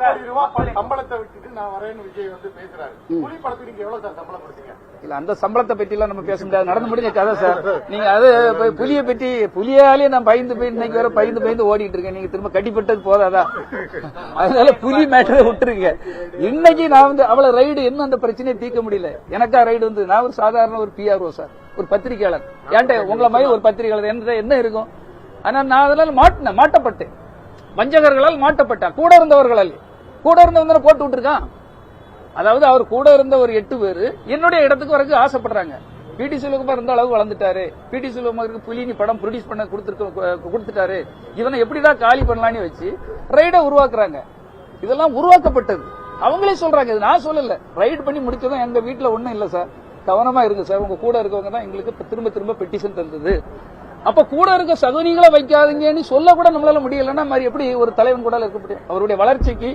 கோடி ரூபாய் சம்பளத்தை விட்டுட்டு நான் வரேன்னு விஜய் வந்து பேசுறாரு. புலி படத்துக்கு நீங்க எவ்வளவு சார் சம்பளம் கொடுத்தீங்க? இல்ல அந்த சம்பளத்தை பத்தி எல்லாம் நம்ம பேச முடியாது, நடந்து முடிஞ்ச கதை சார். நீங்க அது புலியை பத்தி புலியாலே நான் பயந்து போய் இன்னைக்கு வேற பயந்து ஓடிட்டு இருக்கேன். நீங்க திரும்ப கட்டிப்பட்டது போதாதா? அதனால புலி மேட்டரை விட்டுருங்க. இன்னைக்கு நான் வந்து அவ்வளவு ரைடு என்ன அந்த பிரச்சனையை தீர்க்க முடியல. எனக்கா ரைடு வந்து நான் ஒரு சாதாரண ஒரு பிஆர்ஓ சார், ஒரு பத்திரிகையாளர். ஏன்ட்ட உங்களை மாதிரி ஒரு பத்திரிகையாளர் என்ன இருக்கும்? ஆனா நான் அதனால மாட்டப்பட்டேன், வஞ்சகர்களால் மாட்டப்பட்டேன். கூட இருந்தவங்க போட்டு விட்டுருக்கான். அதாவது அவர் கூட இருந்த ஒரு 8 பேரு என்னுடைய இடத்துக்கு வரக்கு ஆசைப்படுறாங்க. பிடி சிவகுமார் இருந்த அளவு வளர்ந்துட்டாரு, பிடி சிவகுமாருக்கு புலினி படம் ப்ரொடியூஸ் பண்ண கொடுத்துட்டாரு, இவனை எப்படிதான் காலி பண்ணலான்னு வச்சு ரைட உருவாக்குறாங்க. இதெல்லாம் உருவாக்கப்பட்டது, அவங்களே சொல்றாங்க, இது நான் சொல்லல. ரைட் பண்ணி முடிச்சதும் எங்க வீட்டுல ஒண்ணும் இல்ல சார், கவனமா இருக்கு சார், உங்க கூட இருக்கவங்க தான் எங்களுக்கு திரும்ப பெட்டிஷன் தந்தது. அப்ப கூட இருக்க சகுனிகளை வைக்காதீங்கன்னு சொல்ல கூட நம்மளால முடியலன்னா மாதிரி எப்படி ஒரு தலைவன் கூட இருக்க முடியும்? அவருடைய வளர்ச்சிக்கு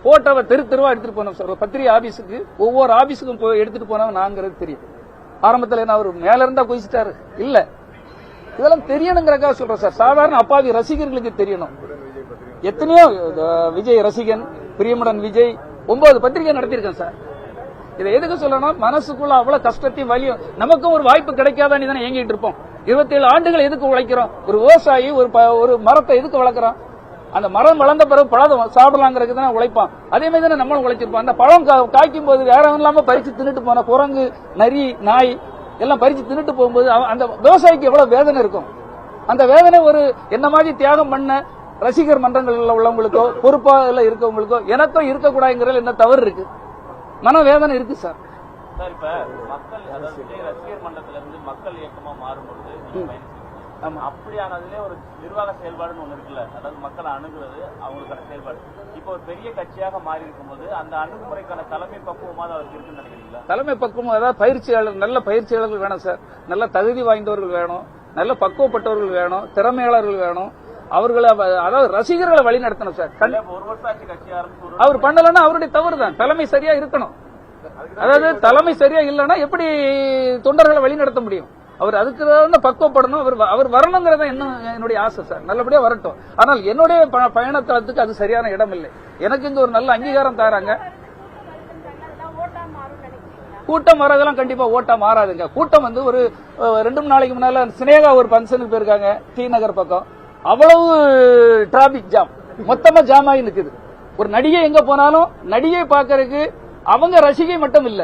போட்டோவை தெருவா எடுத்துட்டு போனோம் சார். பத்திரிகை ஆபீஸுக்கு ஒவ்வொரு ஆபீஸுக்கும் எடுத்துட்டு போனவன் நாங்கிறது தெரியும். ஆரம்பத்தில் அவர் மேல இருந்தா குதிச்சிட்டாரு இல்ல, இதெல்லாம் தெரியணுங்கிறக்காக சொல்றேன் சார். சாதாரண அப்பாவி ரசிகர்களுக்கு தெரியணும். எத்தனையோ விஜய் ரசிகன், பிரியமுடன் விஜய் 9 பத்திரிகை நடத்திருக்கேன் சார். இதை எதுக்கு சொல்லணும்? மனசுக்குள்ள அவ்வளவு கஷ்டத்தையும் வலியும். நமக்கும் ஒரு வாய்ப்பு கிடைக்காதான்னு தானே ஏங்கிட்டு இருப்போம். 27 ஆண்டுகள் எதுக்கு உழைக்கிறோம்? ஒரு விவசாயி ஒரு மரத்தை எதுக்கு வளர்க்கிறோம்? அந்த மரம் வளர்ந்த பிறகு பழம் சாப்பிடலாங்கிறதுக்கு தானே உழைப்பான். அதே மாதிரி தானே நம்மளும் உழைச்சிருப்போம். அந்த பழம் காய்க்கும் போது வேற இல்லாம பறிச்சு தின்னுட்டு போன குரங்கு, நரி, நாய் எல்லாம் பறிச்சு தின்னுட்டு போகும்போது அந்த விவசாயிக்கு எவ்வளவு வேதனை இருக்கும். அந்த வேதனை ஒரு என்ன மாதிரி தியாகம் பண்ண ரசிகர் மன்றங்கள்ல உள்ளவங்களுக்கோ பொறுப்பா இருக்கவங்களுக்கோ எனக்கும் இருக்கக்கூடாதுங்கிறது என்ன தவறு இருக்கு? மன வேதனை இருக்கு சார். இப்ப மக்கள் ரசிகர் மன்றத்தில இருந்து மக்கள் இயக்கமா மாறும்பொழுது அப்படியானதுல ஒரு நிர்வாக செயல்பாடுன்னு ஒண்ணு இருக்குல்ல, அதாவது மக்களை அணுகுறது அவங்களுக்கான செயல்பாடு. இப்ப ஒரு பெரிய கட்சியாக மாறி இருக்கும்போது அந்த அணுகுமுறைக்கான தலைமை பக்குவமா அவருக்கு இருக்குன்னு நினைக்கிறீங்களா? தலைமை பக்குவம் அதாவது பயிற்சியாளர், நல்ல பயிற்சியாளர்கள் வேணும் சார், நல்ல தகுதி வாய்ந்தவர்கள் வேணும், நல்ல பக்குவப்பட்டவர்கள் வேணும், திறமையாளர்கள் வேணும். அவர்களை அதாவது ரசிகர்களை வழி நடத்தணும் சார். ஒரு வருஷம் ஆட்சி கட்சி ஆரம்பிச்சு அவர் பண்ணலன்னா அவருடைய தவறு தான். தலைமை சரியா இருக்கணும். அதாவது தலைமை சரியா இல்லைன்னா எப்படி தொண்டர்களை வழி நடத்த முடியும்? அவர் அதுக்கு பக்குவப்படணும். அவர் வரணுங்கிறத என்னுடைய ஆசை சார். நல்லபடியா வரட்டும். ஆனால் என்னுடைய பயணத்தளத்துக்கு அது சரியான இடம் இல்லை. எனக்கு இங்க ஒரு நல்ல அங்கீகாரம் தராங்க. கூட்டம் வரதெல்லாம் கண்டிப்பா ஓட்டா மாறாதுங்க. கூட்டம் வந்து ஒரு 2 நாளைக்கு முன்னால சினேகா ஒரு பங்கனுக்கு போயிருக்காங்க டி நகர் பக்கம். அவ்வளவு டிராபிக் ஜாம், மொத்தமா ஜாம் ஆகி நிக்குது. ஒரு நடிகை எங்க போனாலும் நடிகை பாக்குறதுக்கு அவங்க ரசிகை மட்டும் இல்ல,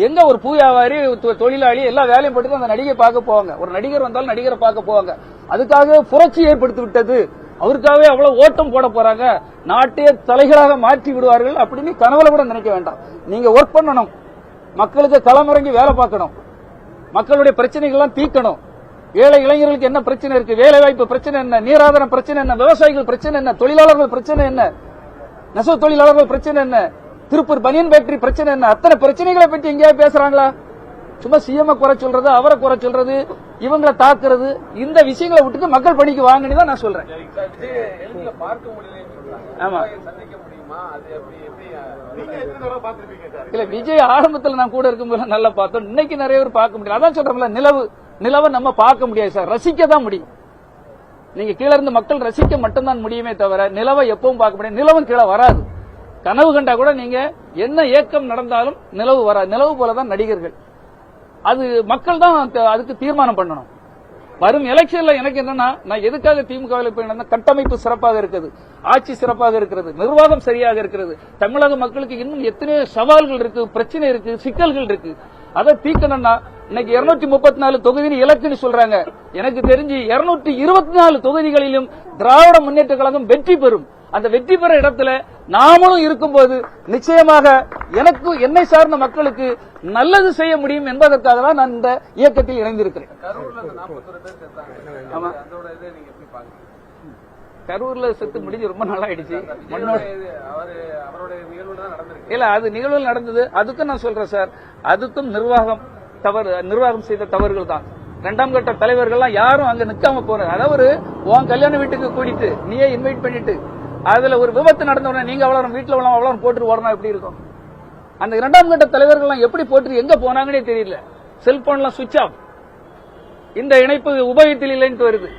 எங்க ஒரு பூ வியாபாரி, தொழிலாளி எல்லா வேலையும் போட்டு அந்த நடிகை பார்க்க போவாங்க. ஒரு நடிகர் வந்தாலும் நடிகரை பார்க்க போவாங்க. அதுக்காக புரட்சி ஏற்படுத்தி விட்டது, அவருக்காகவே அவ்வளவு ஓட்டம் போட போறாங்க, நாட்டையே தலைகளாக மாற்றி விடுவார்கள் அப்படின்னு கனவுல கூட நினைக்க வேண்டாம். நீங்க ஒர்க் பண்ணணும், மக்களுக்கு களமிறங்கி வேலை பார்க்கணும், மக்களுடைய பிரச்சனைகள் எல்லாம் தீர்க்கணும். ஏழை இளைஞர்களுக்கு என்ன பிரச்சனை இருக்கு, வேலை வாய்ப்பு பிரச்சனை என்ன, நீராதாரம் பிரச்சனை என்ன, விவசாயிகள் பிரச்சனை என்ன, தொழிலாளர்கள் பிரச்சனை என்ன, நெசவு தொழிலாளர்கள் பிரச்சனை என்ன, திருப்பூர் பனியன் ஃபேக்டரி பிரச்சனை என்ன, அத்தனை பிரச்சனைகளை பற்றி எங்கேயாவது பேசுறாங்களா? சும்மா சிஎம் குறை சொல்றது, அவரை குறை சொல்றது, இவங்களை தாக்குறது, இந்த விஷயங்களை விட்டுட்டு மக்கள் பணிக்கு வாங்கன்னு தான் நான் சொல்றேன். ஆமா இல்ல, விஜய் ஆரம்பத்தில் நான் கூட இருக்கும்போது நல்லா பார்த்தோம். இன்னைக்கு நிறைய பேர் பார்க்க முடியல. அதான் சொல்றோம்ல, நிலவை நம்ம பார்க்க முடியாது சார், ரசிக்க தான் முடியும். நீங்க கீழே இருந்து மக்கள் ரசிக்க மட்டும்தான் முடியுமே தவிர நிலவை எப்பவும் பார்க்க முடியாது. நிலவும் கீழே வராது. கனவு கண்டா கூட நீங்க என்ன ஏக்கம் நடந்தாலும் நிலவு வராது. நிலவு போலதான் நடிகர்கள். அது மக்கள் தான் அதுக்கு தீர்மானம் பண்ணணும். வரும் எலெக்ஷன்ல எனக்கு என்னன்னா, நான் எதுக்காக திமுகவில் போய் கட்டமைப்பு சிறப்பாக இருக்குது, ஆட்சி சிறப்பாக இருக்கிறது, நிர்வாகம் சரியாக இருக்கிறது. தமிழக மக்களுக்கு இன்னும் எத்தனையோ சவால்கள் இருக்கு, பிரச்சனை இருக்கு, சிக்கல்கள் இருக்கு. அதை தீர்க்கணும்னா இன்னைக்கு 234 தொகுதி இலக்குன்னு சொல்றாங்க. எனக்கு தெரிஞ்சு 224 தொகுதிகளிலும் திராவிட முன்னேற்ற கழகம் வெற்றி பெறும். அந்த வெற்றி பெற இடத்துல நாமளும் இருக்கும்போது நிச்சயமாக எனக்கு என்னை சார்ந்த மக்களுக்கு நல்லது செய்ய முடியும் என்பதற்காக தான் நான் இந்த இயக்கத்தில் இணைந்திருக்கிறேன். கரூர்ல செத்து முடிஞ்சு ரொம்ப நாள் ஆயிடுச்சு. இல்ல, அது நிகழ்வுகள் நடந்தது. அதுக்கும் நான் சொல்றேன் சார், அதுக்கும் நிர்வாகம் செய்த தவறுகள் தான். 2ஆம் கட்ட தலைவர்கள்லாம் யாரும் அங்க நிக்காம போற, அதாவது உன் கல்யாண வீட்டுக்கு கூட்டிட்டு நீயே இன்வைட் பண்ணிட்டு அதுல ஒரு விபத்து நடந்த உடனே நீங்க அவ்வளவு வீட்டுல அவ்வளவு போட்டு ஓடணும் எப்படி இருக்கும்? அந்த 2ஆம் கட்ட தலைவர்கள் எப்படி போட்டு எங்க போனாங்கன்னே தெரியல. செல்போன்லாம் சுவிட்ச் ஆஃப், இந்த இணைப்பு உபயோகத்தில் இல்லைன்னு வருது.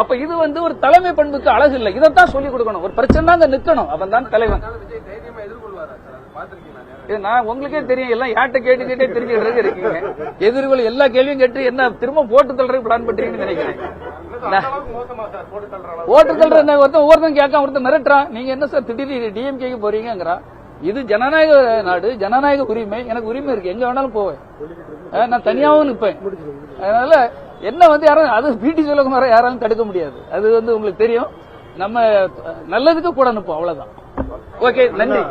அப்ப இது வந்து ஒரு தலைமை பண்புக்கு அழகு இல்லை. இதைத்தான் சொல்லிக் கொடுக்கணும். ஒரு பிரச்சனை அங்க நிக்கணும், அவன் தான் தலைவன். நான் உங்களுக்கே தெரியும், எல்லாம் யார்கிட்ட கேட்டுக்கிட்டே தெரிஞ்சுக்கிட்டு இருக்கீங்க. எதிர்கொள்ள எல்லா கேள்வியும் கேட்டு என்ன திரும்ப போட்டு தள்ளுறதுக்கு பிளான் பண்றீங்கன்னு நினைக்கிறேன். ஓட்டு தள்ளுற ஒருத்தன் கேட்க ஒருத்தன் மிரட்டுறான். நீங்க என்ன சார் திடீர்னு டிஎம்கேக்கு போறீங்கிறான். இது ஜனநாயக நாடு, ஜனநாயக உரிமை. எனக்கு உரிமை இருக்கு, எங்க வேணாலும் போவேன், நான் தனியாவும் நிற்பேன். அதனால என்ன வந்து யாரும் அது பிடி சொல்லுங்க யாராலும் தடுக்க முடியாது. அது வந்து உங்களுக்கு தெரியும். நம்ம நல்லதுக்கு கூட நிற்போம், அவ்வளவுதான். ஓகே, நன்றி.